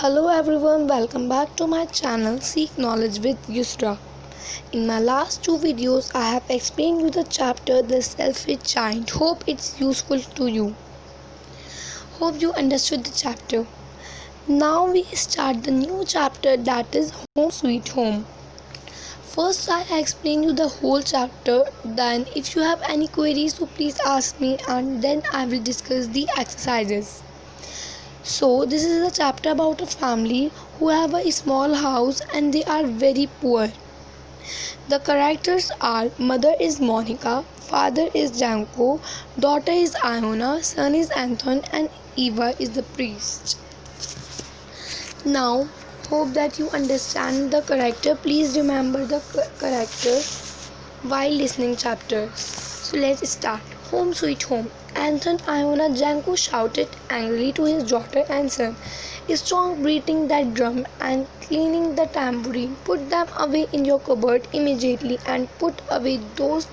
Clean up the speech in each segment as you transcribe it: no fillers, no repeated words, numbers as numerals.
Hello everyone, welcome back to my channel Seek Knowledge with Yusra. In my last two videos, I have explained you the chapter The Selfish Giant. Hope it's useful to you. Hope you understood the chapter. Now we start the new chapter, that is Home Sweet Home. First I explain you the whole chapter, then if you have any queries so please ask me and then I will discuss the exercises. So this is a chapter about a family who have a small house and they are very poor. The characters are: mother is Monica, father is Janko, daughter is Iona, son is Anton and Eva is the priest. Now hope that you understand the character. Please remember the character while listening chapters. So let's start. Home sweet home. Anton Iona Janko shouted angrily to his daughter and son. Stop beating that drum and cleaning the tambourine. Put them away in your cupboard immediately and put away those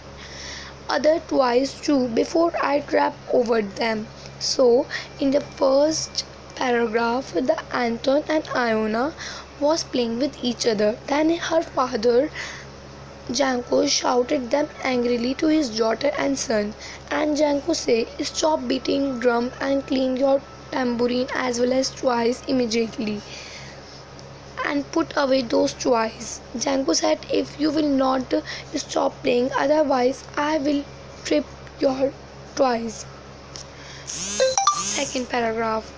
other toys too before I trap over them. So in the first paragraph, the Anton and Iona was playing with each other. Then her father Janko shouted them angrily to his daughter and son, and Janko said, "Stop beating drum and clean your tambourine as well as toys immediately, and put away those toys." Janko said, "If you will not stop playing, otherwise I will trip your toys." Second paragraph.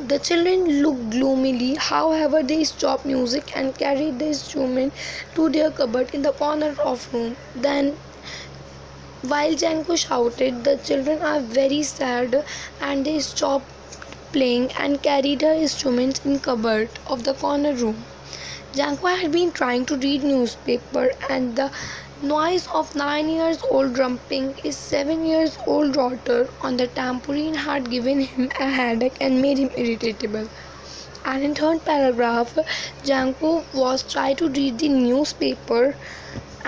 The children looked gloomily, however they stopped music and carried the instrument to their cupboard in the corner of the room. Then while Janko shouted, "The children are very sad," and they stopped playing and carried her instruments in cupboard of the corner room. Janko had been trying to read newspaper and the noise of 9 years old drumming his 7 years old daughter on the tambourine had given him a headache and made him irritable. And in third paragraph, Janko was trying to read the newspaper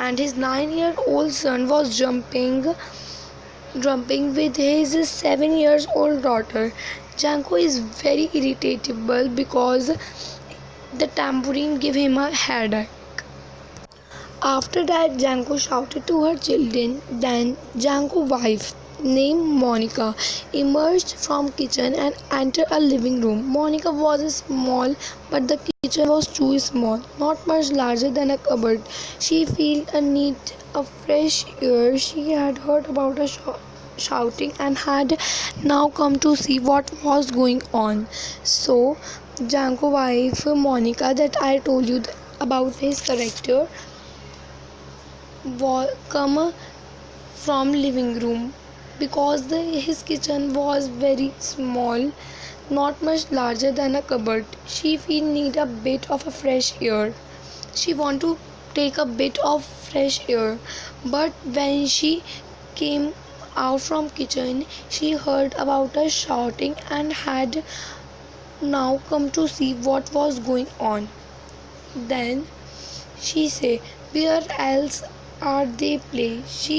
and his 9-year-old son was drumming with his 7 years old daughter. Janko is very irritable because the tambourine gave him a headache. After that, Janko shouted to her children. Then Janko's wife, named Monica, emerged from kitchen and entered a living room. Monica was small, but the kitchen was too small, not much larger than a cupboard. She felt a need of fresh air. She had heard about a shouting and had now come to see what was going on. So, Janko's wife, Monica, that I told you about his character, come from living room because his kitchen was very small, not much larger than a cupboard. She feel need a bit of a fresh air. She want to take a bit of fresh air, but when she came out from kitchen, she heard about a shouting and had now come to see what was going on. Then she said, "Where else are they play?" She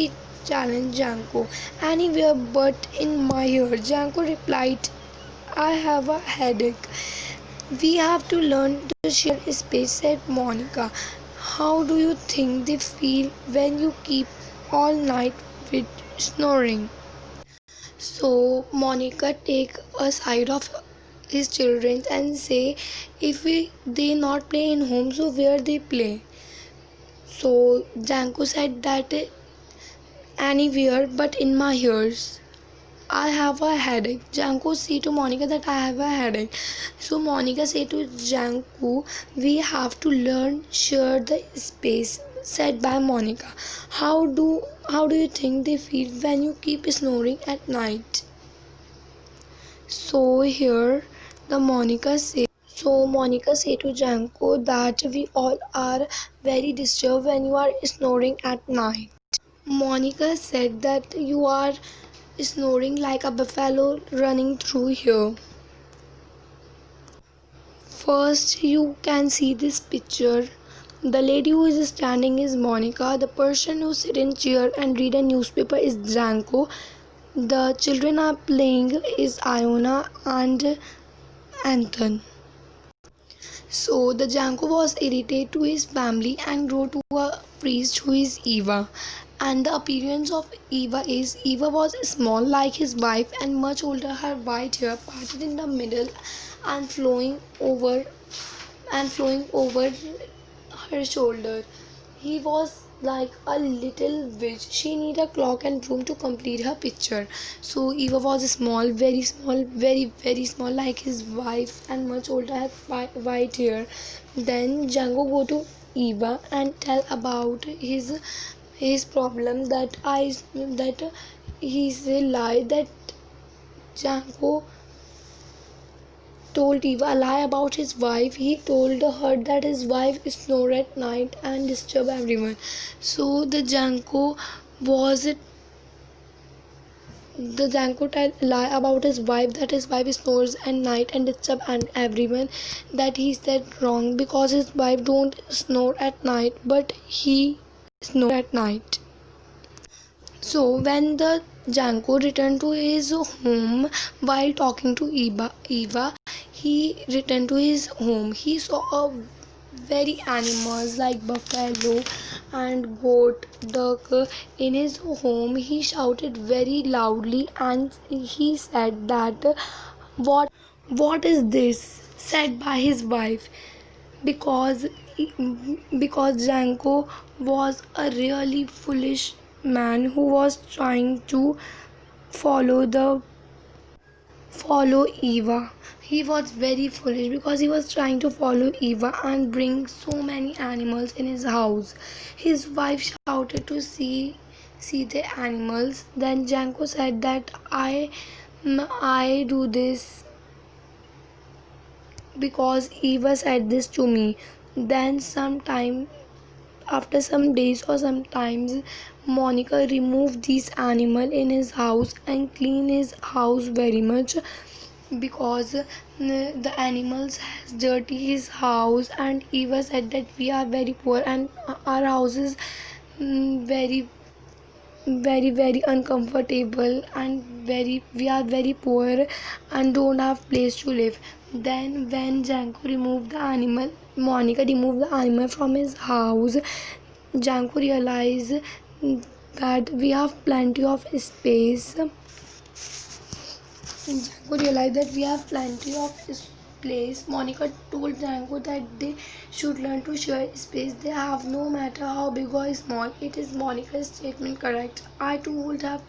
challenged Janko. "Anywhere but in my ear," Janko replied. "I have a headache." "We have to learn to share space," said Monica. "How do you think they feel when you keep all night with snoring?" So Monica take a side of his children and say, if they not play in home, so where they play? So Janko said that anywhere but in my ears. I have a headache. Janko said to Monica that I have a headache. So Monica said to Janko, "We have to learn share the space," said by Monica. How do you think they feel when you keep snoring at night?" So here the Monica said. So Monica said to Janko that we all are very disturbed when you are snoring at night. Monica said that you are snoring like a buffalo running through here. First you can see this picture. The lady who is standing is Monica. The person who sit in chair and read a newspaper is Janko. The children are playing is Iona and Anton. So the Janko was irritated to his family and wrote to a priest who is Eva. And the appearance of Eva was small like his wife and much older. Her white hair parted in the middle and flowing over her shoulder. He was like a little witch. She needed a clock and broom to complete her picture. So Eva was small, very small, like his wife, and much older, had white hair. Then Django go to Eva and tell about his problem that he's a lie that Django told Eva a lie about his wife. He told her that his wife snored at night and disturbed everyone. So was the Janko tell lie about his wife that his wife snores at night and disturbs everyone. That he said wrong because his wife don't snore at night, but he snores at night. So when the Janko returned to his home while talking to Eva, he returned to his home. He saw a very animals like buffalo and goat, duck in his home. He shouted very loudly and he said that what is this? Said by his wife because because Janko was a really foolish man who was trying to follow Eva. He was very foolish because he was trying to follow Eva and bring so many animals in his house. His wife shouted to see the animals. Then Janko said that I do this because Eva said this to me. Then after some days or sometimes, Monica removed these animal in his house and clean his house very much because the animals has dirty his house. And Eva said that we are very poor and our house is very very uncomfortable and we are very poor and don't have place to live. Then when Monica removed the animal from his house, Janko realized that we have plenty of space. Janko realized that we have plenty of place. Monica told Janko that they should learn to share space. They have no matter how big or small. It is Monica's statement correct. I too would have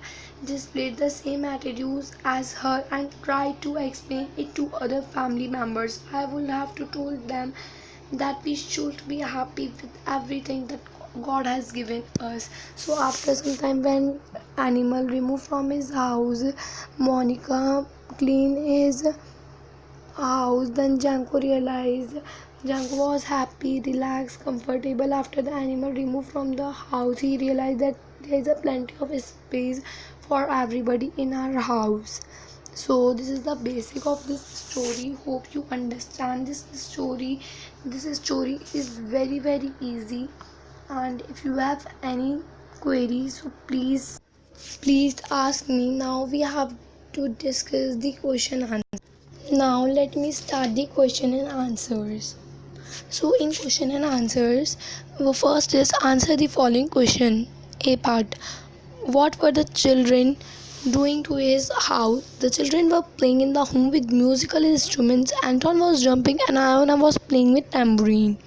displayed the same attitudes as her and tried to explain it to other family members. I would have to told them that we should be happy with everything that God has given us. So after some time, when animal removed from his house, Monica cleaned his house. Then Janko was happy, relaxed, comfortable. After the animal removed from the house, he realized that there is a plenty of space for everybody in our house. So this is the basic of this story. Hope you understand this story. This story is very easy, and if you have any queries, so please ask me. Now we have to discuss the question answer. Now let me start the question and answers. So in question and answers, the first is answer the following question. A part. What were the children doing to his house? The children were playing in the home with musical instruments. Anton was jumping and Iona was playing with tambourine.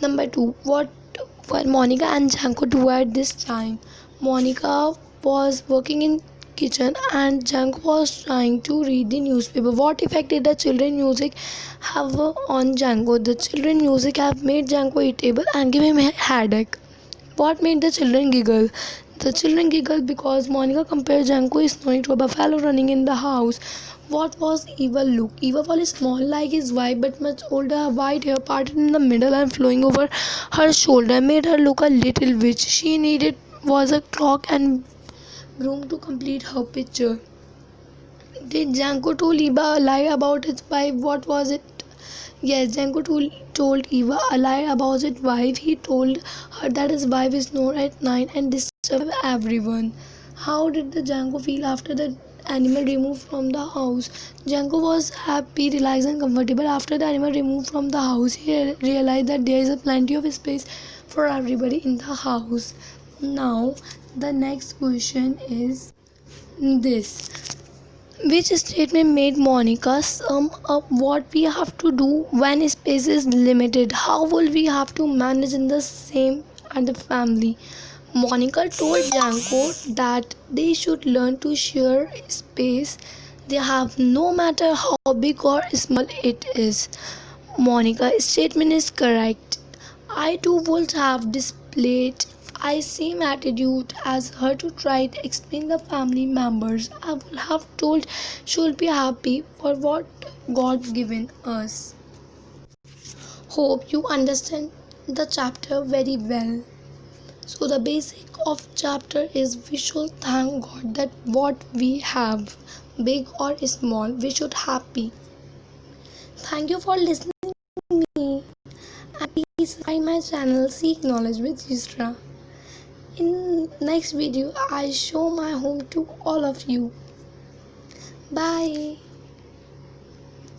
Number 2. What were Monica and Janko do at this time? Monica was working in kitchen and Janko was trying to read the newspaper. What effect did the children music have on Janko? The children music have made Janko irritable and give him a headache. What made the children giggle? The children giggled because Monica compared Janko snoring to a buffalo running in the house. What was Eva look? Eva was small like his wife but much older. Her white hair parted in the middle and flowing over her shoulder made her look a little witch. She needed was a clock and broom to complete her picture. Did Janko told Eva a lie about his wife? What was it? Yes, Janko told Eva a lie about his wife. He told her that his wife snored at night and disturbed everyone. How did the Janko feel after the animal removed from the house. Janko was happy, relaxed, and comfortable. After the animal removed from the house, he realized that there is a plenty of space for everybody in the house. Now, the next question is this. Which statement made Monica sum up what we have to do when space is limited? How will we have to manage in the same and the family? Monica told Janko that they should learn to share space they have, no matter how big or small it is. Monica's statement is correct. I too would have displayed I same attitude as her to try to explain the family members. I would have told she'll be happy for what God given us. Hope you understand the chapter very well. So the basic of chapter is we should thank God that what we have, big or small, we should happy. Thank you for listening to me, and please subscribe my channel Seek Knowledge with Yusra. In next video I show my home to all of you. Bye.